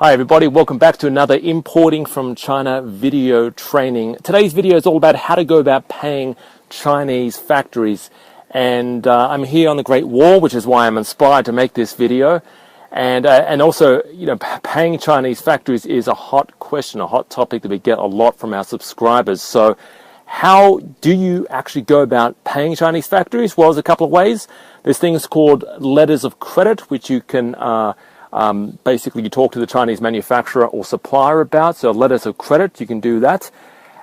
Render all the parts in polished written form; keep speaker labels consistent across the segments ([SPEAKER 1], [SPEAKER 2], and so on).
[SPEAKER 1] Hi everybody, welcome back to another Importing from China video training. Today's video is all about how to go about paying Chinese factories. And I'm here on the Great Wall, which is why I'm inspired to make this video. And also, paying Chinese factories is a hot question, a hot topic that we get a lot from our subscribers. So how do you actually go about paying Chinese factories? Well, there's a couple of ways. There's things called letters of credit, which you can basically you talk to the Chinese manufacturer or supplier about. So letters of credit, you can do that.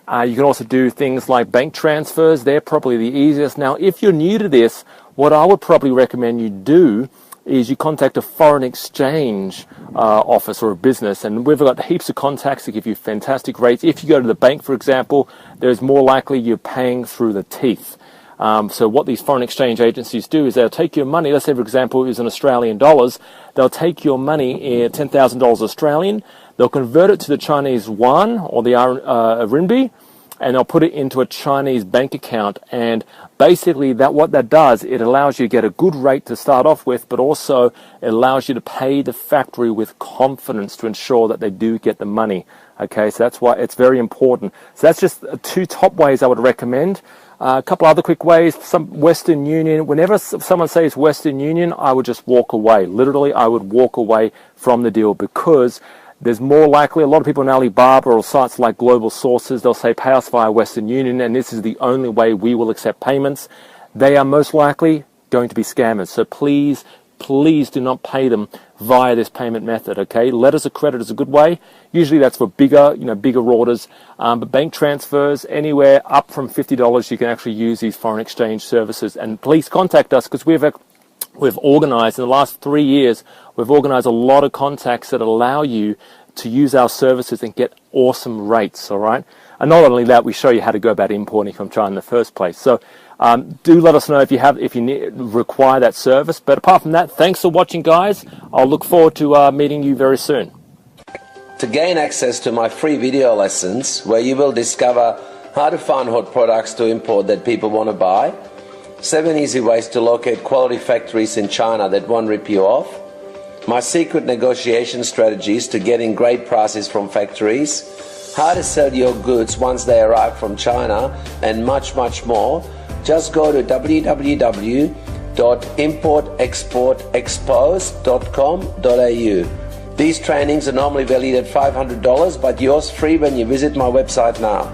[SPEAKER 1] You can also do things like bank transfers. They're probably the easiest. Now, if you're new to this, what I would probably recommend you do is you contact a foreign exchange office or a business, and we've got heaps of contacts to give you fantastic rates. If you go to the bank, for example, there's more likely you're paying through the teeth. So what these foreign exchange agencies do is they'll take your money. Let's say, for example, it was in Australian dollars. They'll take your money, $10,000 Australian. They'll convert it to the Chinese yuan or the renminbi, and they'll put it into a Chinese bank account. And basically, what that does, it allows you to get a good rate to start off with, but also it allows you to pay the factory with confidence to ensure that they do get the money. Okay, so that's why it's very important. So that's just two top ways I would recommend. A couple other quick ways, some Western Union. Whenever someone says Western Union, I would just walk away. Literally, I would walk away from the deal because there's more likely, a lot of people in Alibaba or sites like Global Sources, they'll say pay us via Western Union and this is the only way we will accept payments. They are most likely going to be scammers. So please do not pay them via this payment method, okay? Letters of credit is a good way. Usually that's for bigger orders. But bank transfers, anywhere up from $50, you can actually use these foreign exchange services. And please contact us because we've organized, in the last 3 years, we've organized a lot of contacts that allow you to use our services and get awesome rates, all right? And not only that, we show you how to go about importing from China in the first place. So do let us know if you require that service. But apart from that, thanks for watching, guys. I'll look forward to meeting you very soon.
[SPEAKER 2] To gain access to my free video lessons, where you will discover how to find hot products to import that people want to buy, 7 easy ways to locate quality factories in China that won't rip you off, my secret negotiation strategies to getting great prices from factories, how to sell your goods once they arrive from China, and much more, just go to www.importexportexpose.com.au. These trainings are normally valued at $500, but yours free when you visit my website now.